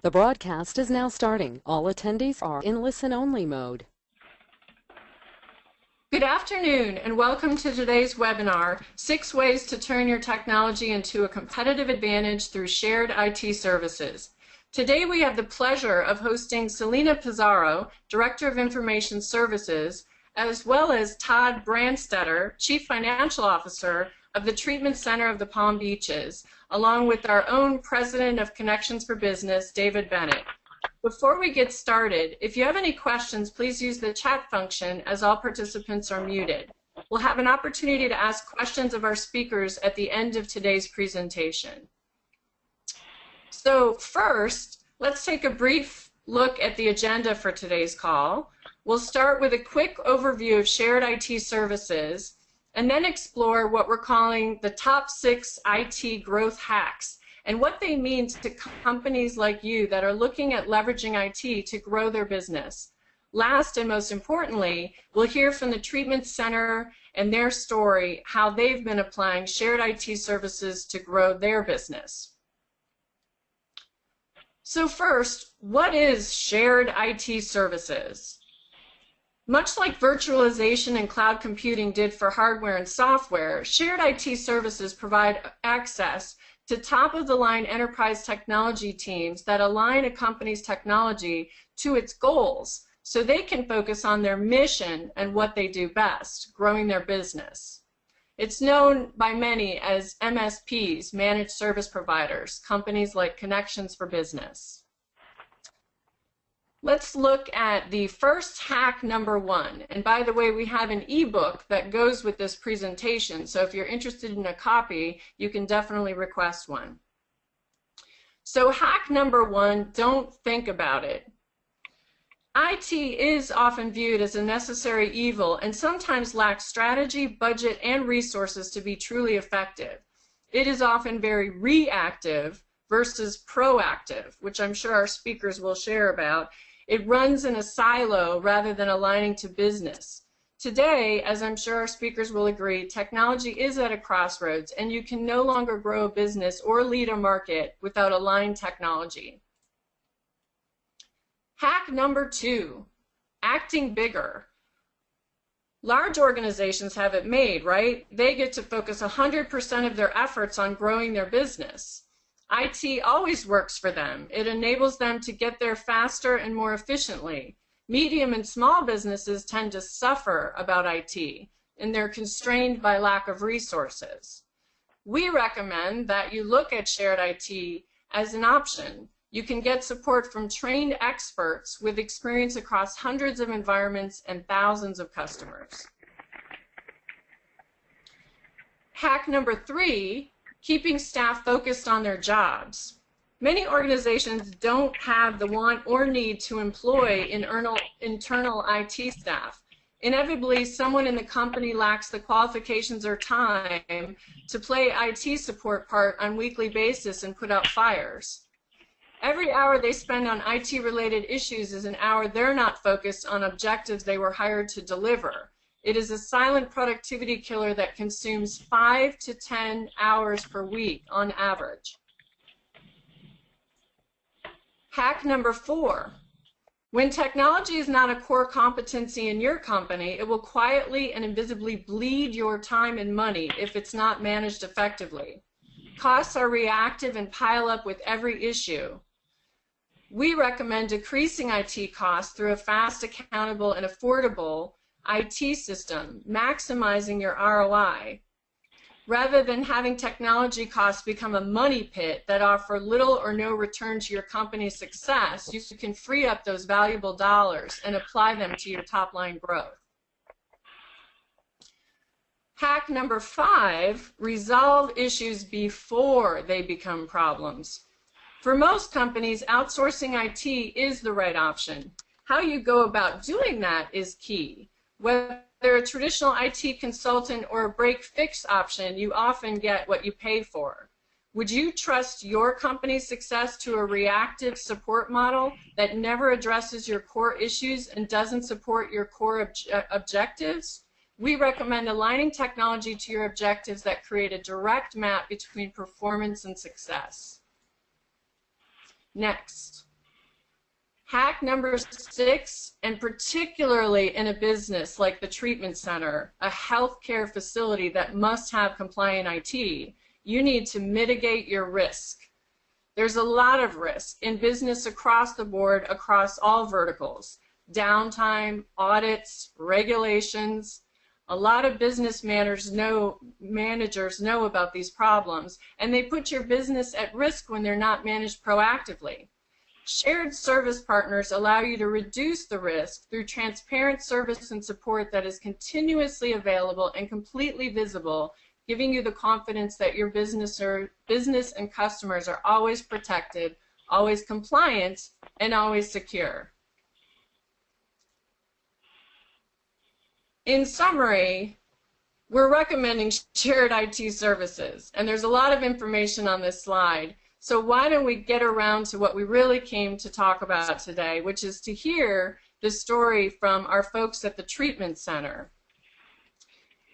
The broadcast is now starting. All attendees are in listen-only mode. Good afternoon and welcome to today's webinar, 6 Ways to Turn Your Technology into a Competitive Advantage Through Shared IT Services. Today we have the pleasure of hosting Selena Pizarro, Director of Information Services, as well as Todd Brandstetter, Chief Financial Officer of the Treatment Center of the Palm Beaches, along with our own President of Connections for Business, David Bennett. Before we get started, if you have any questions, please use the chat function as all participants are muted. We'll have an opportunity to ask questions of our speakers at the end of today's presentation. So first, let's take a brief look at the agenda for today's call. We'll start with a quick overview of shared IT services and then explore what we're calling the top 6 IT growth hacks and what they mean to companies like you that are looking at leveraging IT to grow their business. Last and most importantly, we'll hear from the Treatment Center and their story, how they've been applying shared IT services to grow their business. So first, what is shared IT services? Much like virtualization and cloud computing did for hardware and software, shared IT services provide access to top-of-the-line enterprise technology teams that align a company's technology to its goals so they can focus on their mission and what they do best, growing their business. It's known by many as MSPs, managed service providers, companies like Connections for Business. Let's look at the first hack number 1. And by the way, we have an ebook that goes with this presentation, so if you're interested in a copy, you can definitely request one. So hack number 1, don't think about it. IT is often viewed as a necessary evil and sometimes lacks strategy, budget, and resources to be truly effective. It is often very reactive versus proactive, which I'm sure our speakers will share about. It runs in a silo rather than aligning to business. Today, as I'm sure our speakers will agree, technology is at a crossroads and you can no longer grow a business or lead a market without aligned technology. Hack number 2, acting bigger. Large organizations have it made, right? They get to focus 100% of their efforts on growing their business. IT always works for them. It enables them to get there faster and more efficiently. Medium and small businesses tend to suffer about IT, and they're constrained by lack of resources. We recommend that you look at shared IT as an option. You can get support from trained experts with experience across hundreds of environments and thousands of customers. Hack number 3, keeping staff focused on their jobs. Many organizations don't have the want or need to employ internal IT staff. Inevitably, someone in the company lacks the qualifications or time to play IT support part on a weekly basis and put out fires. Every hour they spend on IT-related issues is an hour they're not focused on objectives they were hired to deliver. It is a silent productivity killer that consumes 5 to 10 hours per week on average. Hack number 4. When technology is not a core competency in your company, it will quietly and invisibly bleed your time and money if it's not managed effectively. Costs are reactive and pile up with every issue. We recommend decreasing IT costs through a fast, accountable, and affordable IT system, maximizing your ROI, rather than having technology costs become a money pit that offer little or no return to your company's success. You can free up those valuable dollars and apply them to your top-line growth. Hack number 5, resolve issues before they become problems. For most companies, outsourcing IT is the right option. How you go about doing that is key. Whether a traditional IT consultant or a break-fix option, you often get what you pay for. Would you trust your company's success to a reactive support model that never addresses your core issues and doesn't support your core objectives? We recommend aligning technology to your objectives that create a direct map between performance and success. Next, Hack number 6, and particularly in a business like the treatment center, a healthcare facility that must have compliant IT, you need to mitigate your risk. There's a lot of risk in business across the board, across all verticals. Downtime, audits, regulations. A lot of business managers know about these problems, and they put your business at risk when they're not managed proactively. Shared service partners allow you to reduce the risk through transparent service and support that is continuously available and completely visible, giving you the confidence that your business and customers are always protected, always compliant, and always secure. In summary, we're recommending shared IT services, and there's a lot of information on this slide. So why don't we get around to what we really came to talk about today, which is to hear the story from our folks at the treatment center.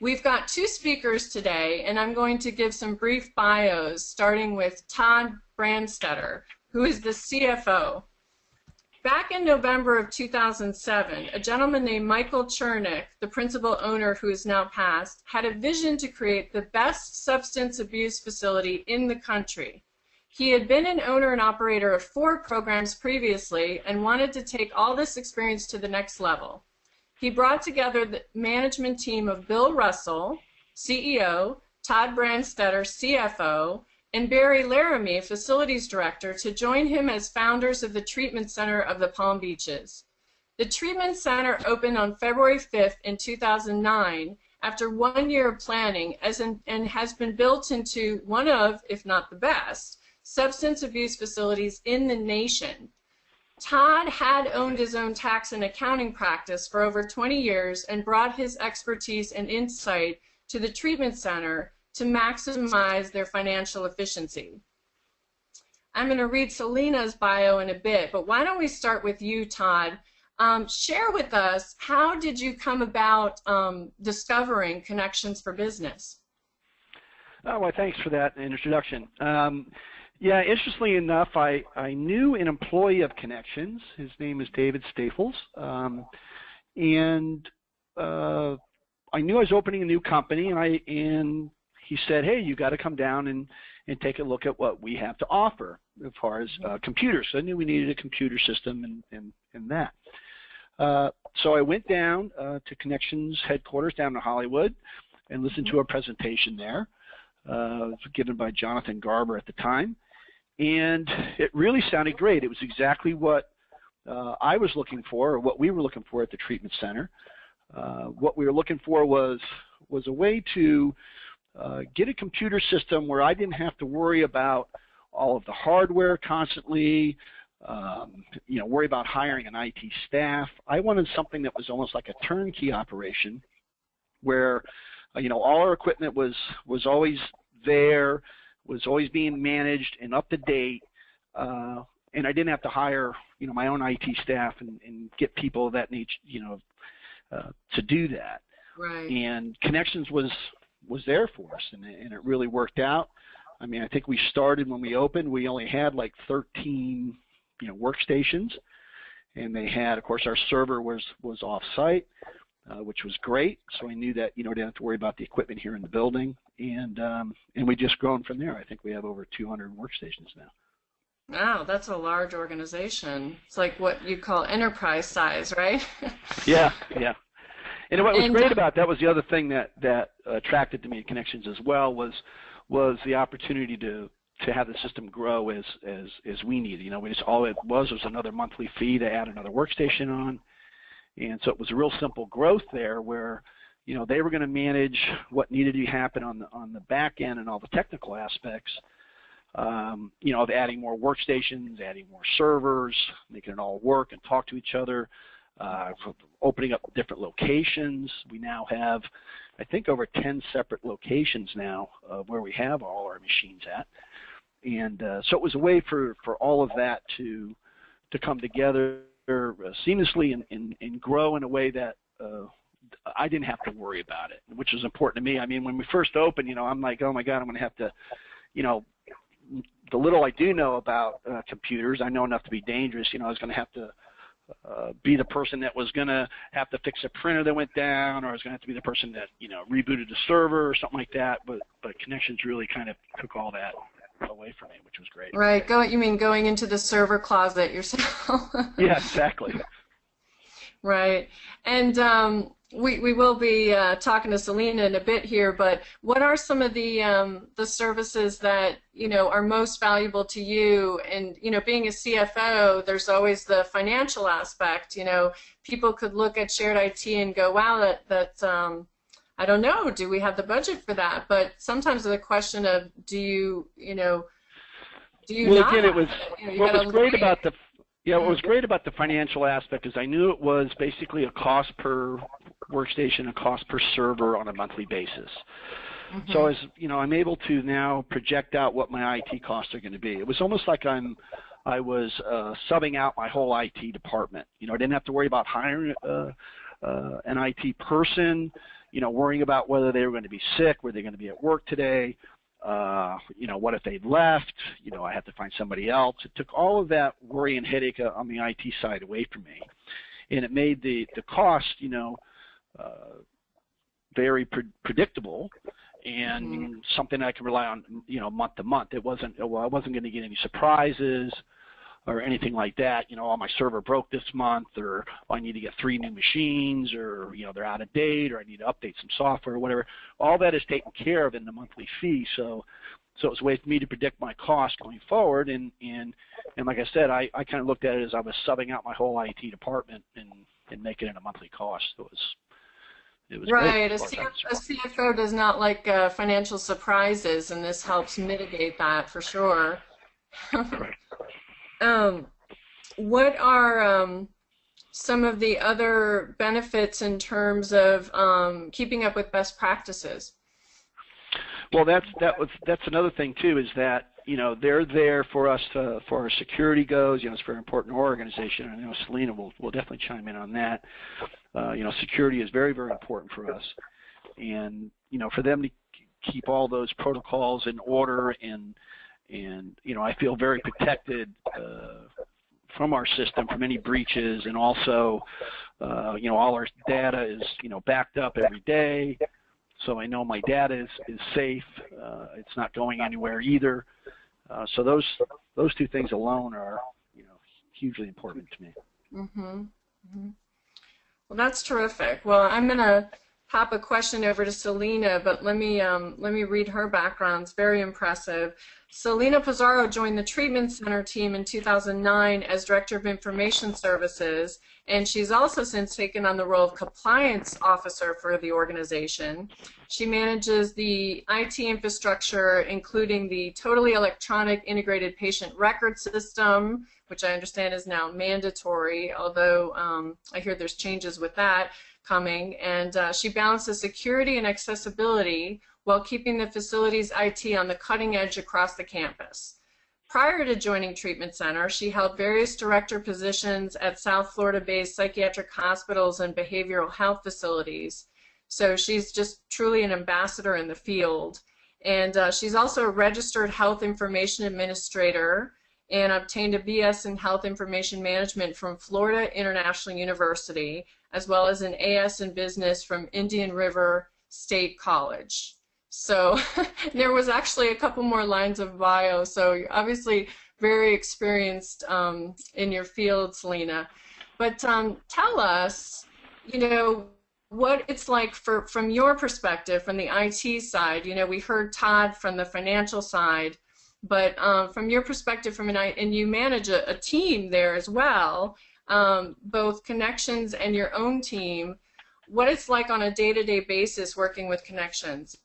We've got 2 speakers today, and I'm going to give some brief bios, starting with Todd Brandstetter, who is the CFO. Back in November of 2007, a gentleman named Michael Chernick, the principal owner who is now passed, had a vision to create the best substance abuse facility in the country. He had been an owner and operator of 4 programs previously and wanted to take all this experience to the next level. He brought together the management team of Bill Russell, CEO, Todd Brandstetter, CFO, and Barry Laramie, facilities director, to join him as founders of the treatment center of the Palm Beaches. The treatment center opened on February 5th in 2009 after 1 year of planning and has been built into one of, if not the best, substance abuse facilities in the nation. Todd had owned his own tax and accounting practice for over 20 years and brought his expertise and insight to the treatment center to maximize their financial efficiency. I'm going to read Selena's bio in a bit, but why don't we start with you, Todd? Share with us, how did you come about discovering Connections for Business? Oh, well, thanks for that introduction. Yeah, interestingly enough, I knew an employee of Connections. His name is David Staples, and I knew I was opening a new company, and he said, "Hey, you got to come down and take a look at what we have to offer as far as computers." So I knew we needed a computer system and that. So I went down to Connections headquarters down in Hollywood and listened to a presentation there. It was given by Jonathan Garber at the time, and it really sounded great. It was exactly what I was looking for, or what we were looking for at the treatment center. What we were looking for was a way to get a computer system where I didn't have to worry about all of the hardware constantly, worry about hiring an IT staff. I wanted something that was almost like a turnkey operation where all our equipment was always there, was always being managed and up to date, and I didn't have to hire my own IT staff and get people that need to do that. Right. And Connections was there for us, and it really worked out. I mean, I think we started when we opened, we only had like 13 workstations, and they had, of course, our server was off site. Which was great. So I knew that we didn't have to worry about the equipment here in the building, and we just grown from there. I think we have over 200 workstations now. Wow, that's a large organization. It's like what you call enterprise size, right? Yeah. And what was great about that was the other thing that attracted to me at Connections as well was the opportunity to have the system grow as we needed. We just, all it was another monthly fee to add another workstation on. And so it was a real simple growth there where, they were going to manage what needed to happen on the back end and all the technical aspects, of adding more workstations, adding more servers, making it all work and talk to each other, opening up different locations. We now have, I think, over 10 separate locations now where we have all our machines at. And so it was a way for all of that to come together seamlessly and grow in a way that I didn't have to worry about it, which was important to me. I mean, when we first opened, I'm like, oh my God, I'm going to have to, the little I do know about computers, I know enough to be dangerous. I was going to have to be the person that was going to have to fix a printer that went down, or I was going to have to be the person that, rebooted the server or something like that. But Connections really kind of took all that away from me, which was great. Right. You mean going into the server closet yourself? Yeah, exactly. Right. And we will be talking to Selena in a bit here, but what are some of the services that, are most valuable to you? And, being a CFO, there's always the financial aspect. People could look at shared IT and go, wow, that's I don't know, do we have the budget for that? But sometimes the question of, do you well, not again, have what was great about the what was great about the financial aspect is I knew it was basically a cost per workstation, a cost per server on a monthly basis. Mm-hmm. So as I'm able to now project out what my IT costs are going to be. It was almost like I was subbing out my whole IT department. I didn't have to worry about hiring an IT person, worrying about whether they were going to be sick, were they going to be at work today, what if they left, I had to find somebody else. It took all of that worry and headache on the IT side away from me. And it made the cost, very predictable and something I could rely on, month to month. I wasn't going to get any surprises or anything like that. My server broke this month, or I need to get 3 new machines, or they're out of date, or I need to update some software or whatever. All that is taken care of in the monthly fee. So it was a way for me to predict my cost going forward. And like I said, I kind of looked at it as I was subbing out my whole IT department and making it a monthly cost. So it was right. Great. A CFO does not like financial surprises, and this helps mitigate that for sure. Correct. What are some of the other benefits in terms of keeping up with best practices? Well, that's another thing too, is that they're there for us for our security goes. It's a very important organization. I know Selena will definitely chime in on that. Security is very, very important for us, and for them to keep all those protocols in order, and I feel very protected from our system from any breaches, and also all our data is backed up every day, so I know my data is safe. It's not going anywhere either. So those 2 things alone are hugely important to me. Mm-hmm. Mm-hmm. Well, that's terrific. Well, I'm going to pop a question over to Selena, but let me read her background. It's very impressive. Selena Pizarro joined the Treatment Center team in 2009 as Director of Information Services, and she's also since taken on the role of Compliance Officer for the organization. She manages the IT infrastructure, including the totally electronic integrated patient record system, which I understand is now mandatory, although I hear there's changes with that coming, and she balances security and accessibility while keeping the facility's IT on the cutting edge across the campus. Prior to joining Treatment Center, she held various director positions at South Florida-based psychiatric hospitals and behavioral health facilities. So she's just truly an ambassador in the field. And she's also a registered health information administrator and obtained a BS in Health Information Management from Florida International University, as well as an AS in Business from Indian River State College. So there was actually a couple more lines of bio, so you're obviously very experienced in your field, Selena. But tell us, what it's like from your perspective, from the IT side. We heard Todd from the financial side, but from your perspective, and you manage a team there as well, both Connections and your own team, what it's like on a day-to-day basis working with Connections.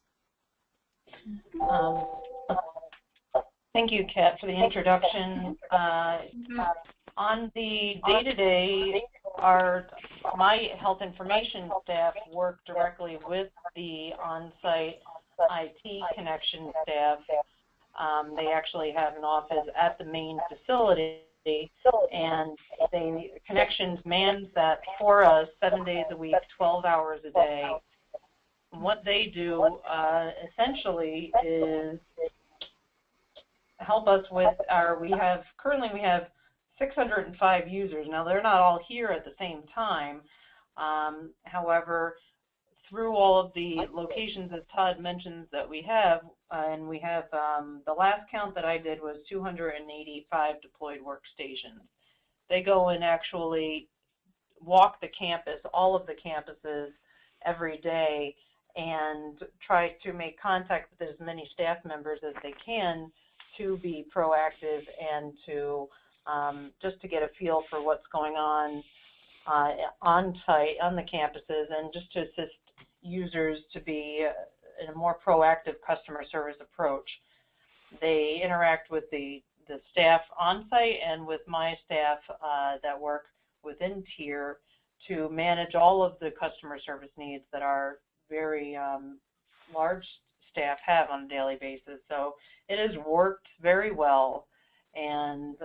Thank you, Kat, for the introduction. On the day-to-day, my health information staff work directly with the on-site IT Connection staff. They actually have an office at the main facility, and Connections mans that for us 7 days a week, 12 hours a day. What they do essentially is help us with currently we have 605 users. Now, they're not all here at the same time. However, through all of the locations, as Todd mentions, that we have, and we have the last count that I did was 285 deployed workstations. They go and actually walk the campus, all of the campuses, every day, and try to make contact with as many staff members as they can to be proactive and to just to get a feel for what's going on site, on the campuses, and just to assist users to be in a more proactive customer service approach. They interact with the staff on site and with my staff that work within Tier to manage all of the customer service needs that our very large staff have on a daily basis. So it has worked very well, and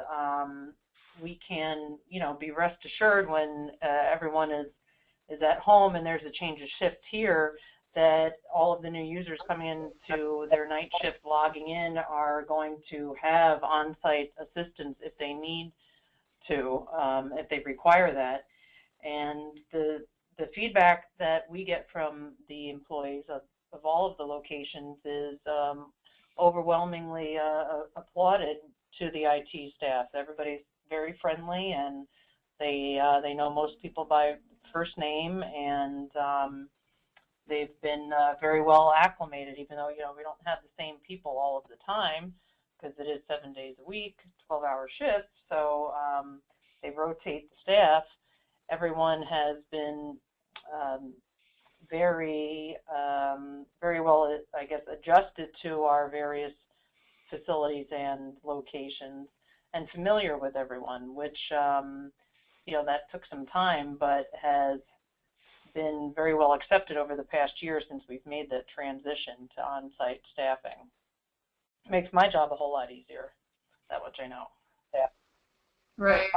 we can, be rest assured when everyone is at home and there's a change of shift here, that all of the new users coming into their night shift logging in are going to have on-site assistance if they need to, if they require that. And the feedback that we get from the employees of all of the locations is overwhelmingly applauded to the IT staff. Everybody's very friendly, and they know most people by first name, and they've been very well acclimated, even though we don't have the same people all of the time, because it is 7 days a week, 12-hour shifts. So they rotate the staff. Everyone has been very well, I guess, adjusted to our various facilities and locations, and familiar with everyone, which that took some time, but has been very well accepted over the past year since we've made the transition to on-site staffing. It makes my job a whole lot easier, that much I know. Yeah. Right.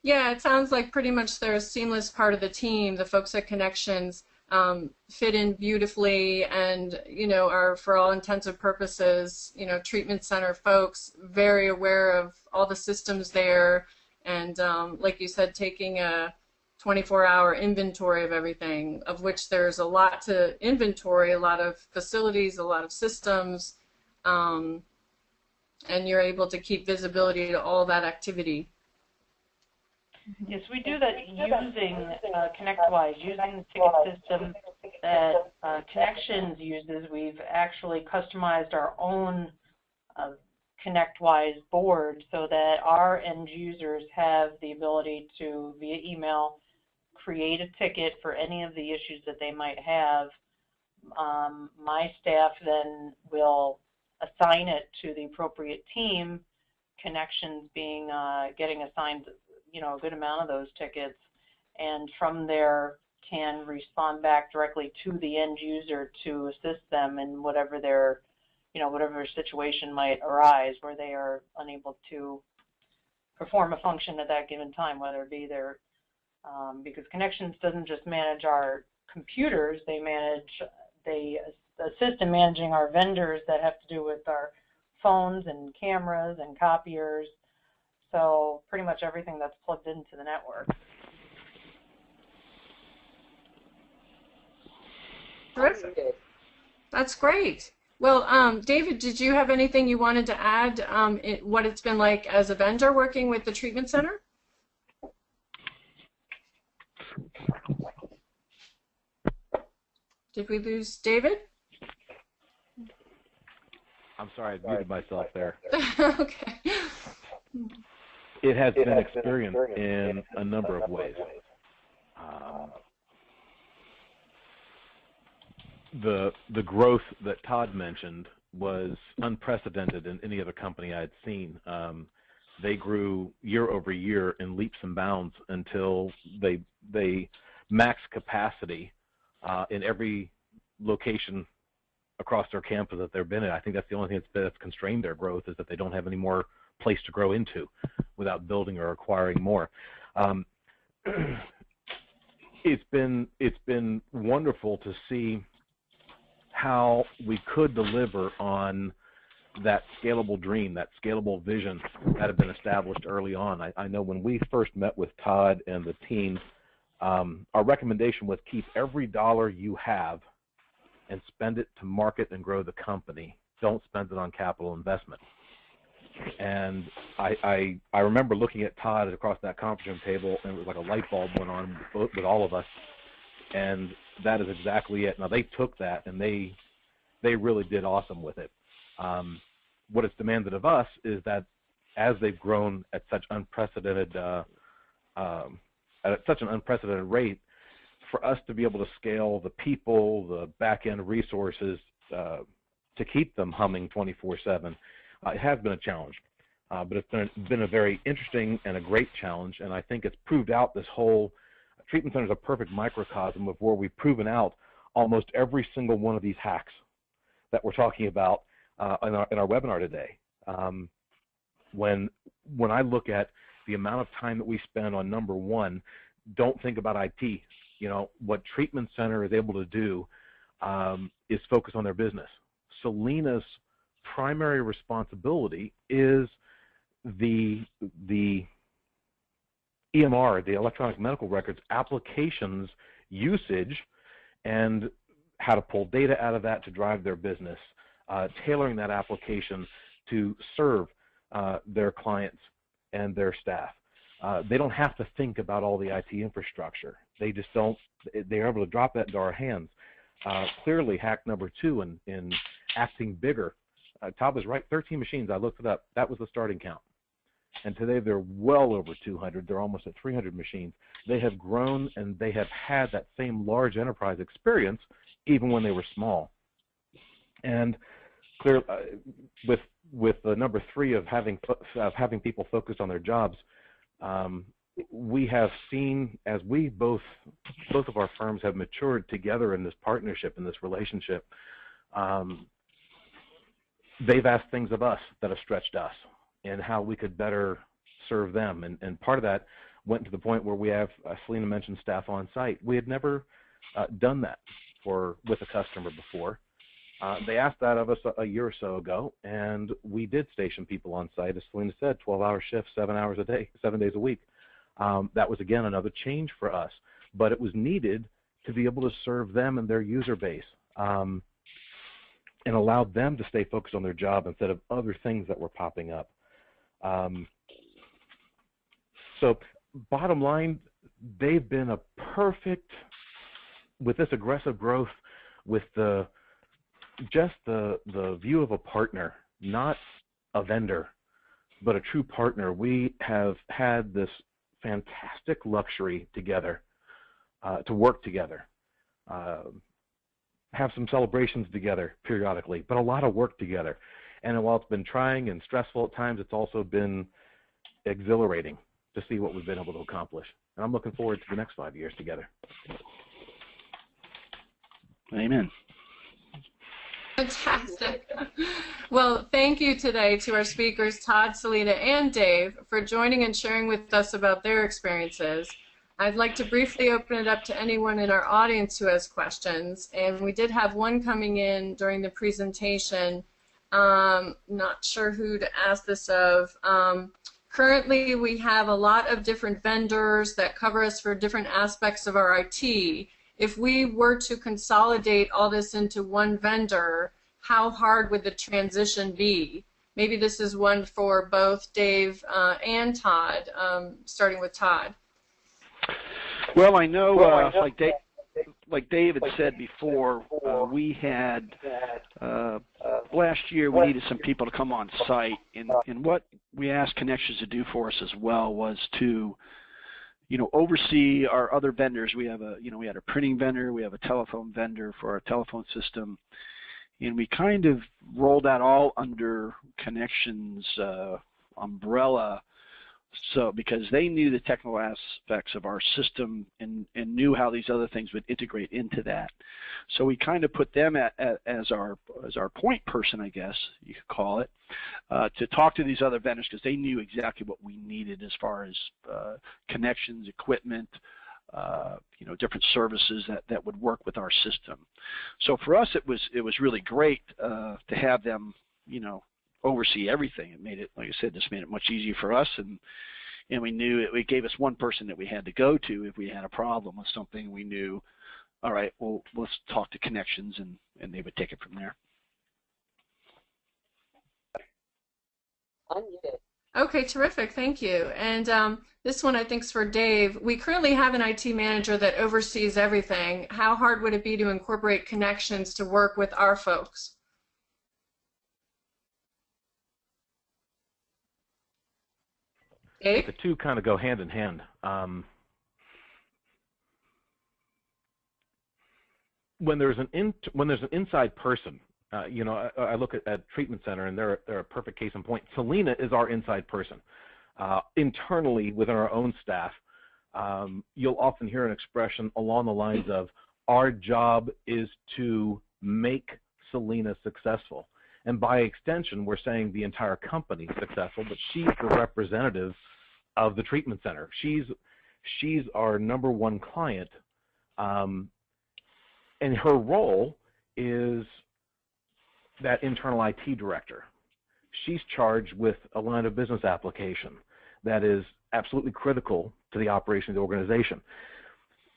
Yeah, it sounds like pretty much they're a seamless part of the team. The folks at Connections fit in beautifully, and are, for all intents and purposes, treatment center folks, very aware of all the systems there, and like you said, taking a 24-hour inventory of everything, of which there's a lot to inventory, a lot of facilities, a lot of systems, and you're able to keep visibility to all that activity. Yes, we do that using ConnectWise, using the ticket system that Connections uses. We've actually customized our own ConnectWise board so that our end users have the ability to, via email, create a ticket for any of the issues that they might have. My staff then will assign it to the appropriate team, Connections being getting assigned a good amount of those tickets, and from there can respond back directly to the end user to assist them in whatever their situation might arise where they are unable to perform a function at that given time, whether it be their because Connections doesn't just manage our computers, they assist in managing our vendors that have to do with our phones and cameras and copiers. So pretty much everything that's plugged into the network. Terrific. That's great. Well, David, did you have anything you wanted to add, what it's been like as a vendor working with the treatment center? Did we lose David? I'm sorry, I muted myself there. Okay. It has been experienced in a number of ways. The growth that Todd mentioned was unprecedented in any other company I'd seen. They grew year over year in leaps and bounds until they maxed capacity in every location across their campus that they've been in. I think that's the only thing that's constrained their growth, is that they don't have any more place to grow into without building or acquiring more. It's been wonderful to see how we could deliver on that scalable dream, that scalable vision that had been established early on. I know when we first met with Todd and the team, our recommendation was keep every dollar you have and spend it to market and grow the company. Don't spend it on capital investment. And I remember looking at Todd across that conference room table, and it was like a light bulb went on with all of us. And that is exactly it. Now, they took that, and they really did awesome with it. What it's demanded of us is that as they've grown at such unprecedented at such an unprecedented rate, for us to be able to scale the people, the back-end resources to keep them humming 24/7, it has been a challenge. But it's been a very interesting and a great challenge, and I think it's proved out this whole treatment center is a perfect microcosm of where we've proven out almost every single one of these hacks that we're talking about in our webinar today. When I look at the amount of time that we spend on number one, don't think about IT. You know, what Treatment Center is able to do is focus on their business. Selena's primary responsibility is the EMR, the electronic medical records applications usage, and how to pull data out of that to drive their business, tailoring that application to serve their clients and their staff. They don't have to think about all the IT infrastructure. They just don't. They're able to drop that into our hands. Clearly, hack number two in acting bigger. Todd was right. 13 machines. I looked it up. That was the starting count. And today they're well over 200. They're almost at 300 machines. They have grown, and they have had that same large enterprise experience even when they were small. And clear with the number three of having people focused on their jobs, we have seen as we both of our firms have matured together in this partnership, in this relationship, they've asked things of us that have stretched us and how we could better serve them. And part of that went to the point where we have, Selena mentioned, staff on site. We had never done that with a customer before. They asked that of us a year or so ago, and we did station people on site, as Selena said, 12-hour shifts, 7 hours a day, 7 days a week. That was, again, another change for us, but it was needed to be able to serve them and their user base and allow them to stay focused on their job instead of other things that were popping up. So bottom line, they've been a perfect, with this aggressive growth, with just the view of a partner, not a vendor, but a true partner. We have had this fantastic luxury together to work together, have some celebrations together periodically, but a lot of work together. And while it's been trying and stressful at times, it's also been exhilarating to see what we've been able to accomplish. And I'm looking forward to the next 5 years together. Amen. Fantastic. Well, thank you today to our speakers, Todd, Selena, and Dave, for joining and sharing with us about their experiences. I'd like to briefly open it up to anyone in our audience who has questions. And we did have one coming in during the presentation. Not sure who to ask this of. Currently, we have a lot of different vendors that cover us for different aspects of our IT. If we were to consolidate all this into one vendor, how hard would the transition be? Maybe this is one for both Dave and Todd, starting with Todd. Well, I know, like David said before, we had, last year we needed some people to come on site, and what we asked Connections to do for us as well was to, oversee our other vendors. We have we had a printing vendor, we have a telephone vendor for our telephone system, and we kind of rolled that all under Connections umbrella. So because they knew the technical aspects of our system and knew how these other things would integrate into that. So we kind of put them as our point person, I guess you could call it, to talk to these other vendors because they knew exactly what we needed as far as connections, equipment, different services that would work with our system. So for us, it was really great to have them, oversee everything. It made it, like I said, just made it much easier for us, and we knew it gave us one person that we had to go to if we had a problem with something. We knew, all right, well, let's talk to Connections, and they would take it from there. Unmuted. Okay, terrific. Thank you. And this one I think is for Dave. We currently have an IT manager that oversees everything. How hard would it be to incorporate Connections to work with our folks? Dave? The two kind of go hand in hand. When there's an inside person, you know, I look at treatment center, and they're a perfect case in point. Selena is our inside person. Internally within our own staff, you'll often hear an expression along the lines of, "Our job is to make Selena successful." And by extension, we're saying the entire company is successful, but she's the representative of the treatment center. She's our number one client, and her role is that internal IT director. She's charged with a line of business application that is absolutely critical to the operation of the organization.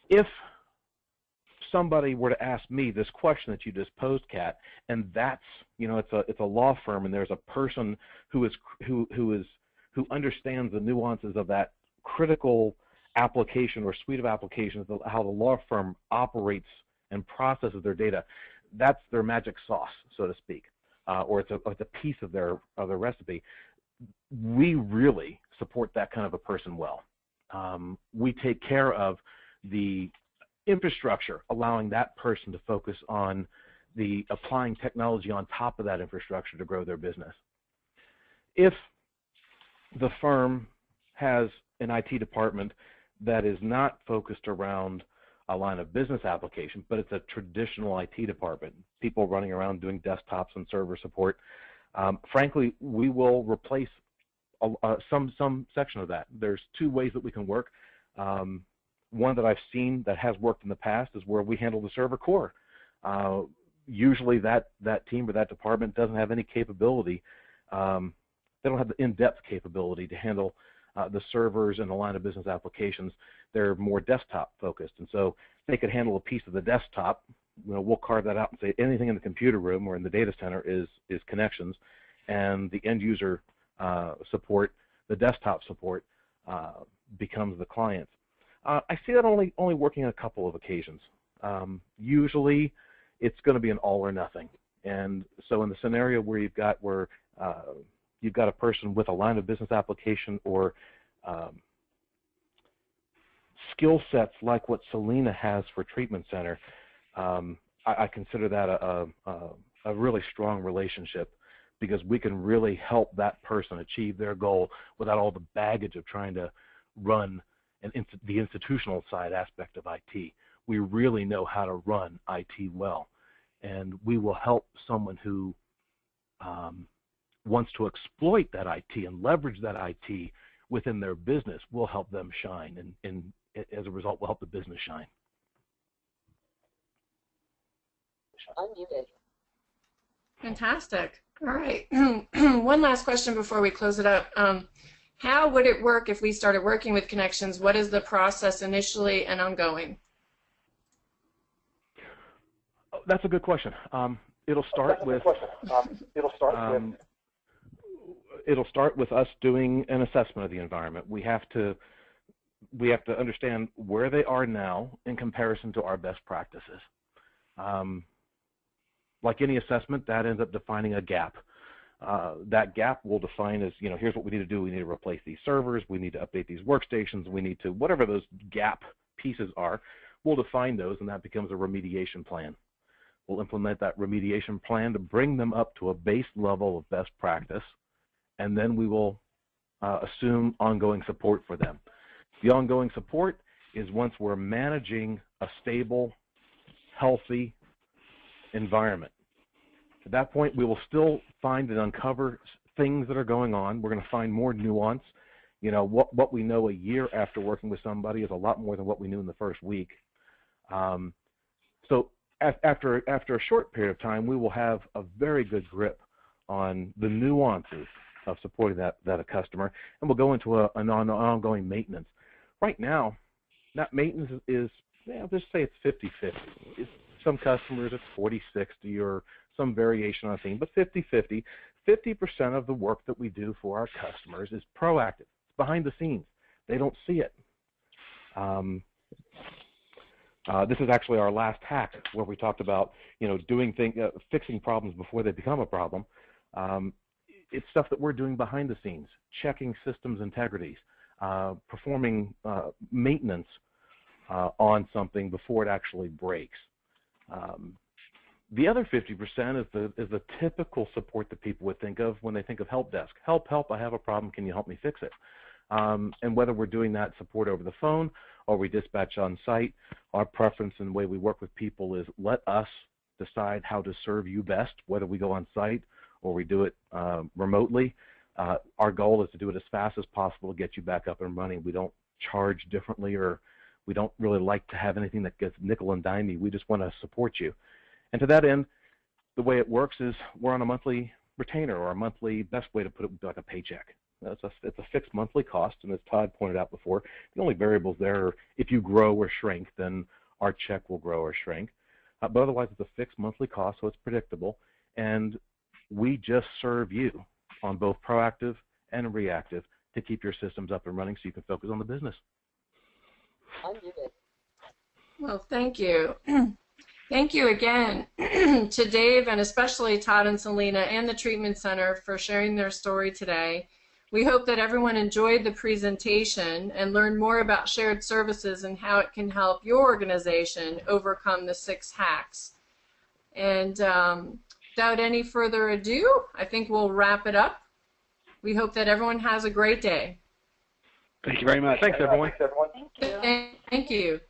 If somebody were to ask me this question that you just posed, Kat, and that's, you know, it's a law firm, and there's a person who understands the nuances of that critical application or suite of applications, how the law firm operates and processes their data, that's their magic sauce, so to speak, or it's a piece of their recipe. We really support that kind of a person well. We take care of the infrastructure, allowing that person to focus on the applying technology on top of that infrastructure to grow their business. If the firm has an IT department that is not focused around a line of business application, but it's a traditional IT department, people running around doing desktops and server support, frankly, we will replace some section of that. There's two ways that we can work. One that I've seen that has worked in the past is where we handle the server core. Usually that team or that department doesn't have any capability. They don't have the in-depth capability to handle the servers and the line of business applications. They're more desktop focused, and so they could handle a piece of the desktop. You know, we'll carve that out and say anything in the computer room or in the data center is Connections, and the end user support, the desktop support, becomes the client. I see that only working on a couple of occasions. Usually, it's going to be an all or nothing, and so in the scenario where you've got a person with a line of business application or skill sets like what Selena has for treatment center, I consider that a really strong relationship, because we can really help that person achieve their goal without all the baggage of trying to run the institutional side aspect of IT. We really know how to run IT well, and we will help someone who wants to exploit that IT and leverage that IT within their business. We'll help them shine, and as a result, we'll help the business shine. Unmuted. Fantastic. All right. One last question before we close it up. How would it work if we started working with Connections? What is the process initially and ongoing? Oh, that's a good question. It'll start with us doing an assessment of the environment. We have to understand where they are now in comparison to our best practices. Like any assessment, that ends up defining a gap. That gap will define as, you know, here's what we need to do. We need to replace these servers. We need to update these workstations. We need to, whatever those gap pieces are, we'll define those, and that becomes a remediation plan. We'll implement that remediation plan to bring them up to a base level of best practice, and then we will assume ongoing support for them. The ongoing support is once we're managing a stable, healthy environment. At that point, we will still find and uncover things that are going on. We're going to find more nuance. You know, what we know a year after working with somebody is a lot more than what we knew in the first week. So after a short period of time, we will have a very good grip on the nuances of supporting that a customer, and we'll go into an ongoing maintenance. Right now, that maintenance is, let's say it's 50-50. Some customers it's 40-60 or some variation on a thing, but 50-50. 50% of the work that we do for our customers is proactive. It's behind the scenes. They don't see it. This is actually our last hack where we talked about, fixing problems before they become a problem. It's stuff that we're doing behind the scenes, checking systems integrities, performing maintenance on something before it actually breaks. The other 50% is the typical support that people would think of when they think of help desk. Help, I have a problem, can you help me fix it? And whether we're doing that support over the phone or we dispatch on site, our preference and the way we work with people is let us decide how to serve you best, whether we go on site or we do it remotely. Our goal is to do it as fast as possible to get you back up and running. We don't charge differently, or we don't really like to have anything that gets nickel and dimey. We just want to support you. And to that end, the way it works is we're on a monthly retainer, or a monthly, best way to put it would be like a paycheck. It's a fixed monthly cost, and as Todd pointed out before, the only variables there are if you grow or shrink, then our check will grow or shrink. But otherwise, it's a fixed monthly cost, so it's predictable. And we just serve you on both proactive and reactive to keep your systems up and running so you can focus on the business. Well, thank you. Thank you again to Dave, and especially Todd and Selena and the Treatment Center for sharing their story today. We hope that everyone enjoyed the presentation and learned more about shared services and how it can help your organization overcome the 6 hacks. And without any further ado, I think we'll wrap it up. We hope that everyone has a great day. Thank you very much. Thanks, everyone. Thank you. Thank you.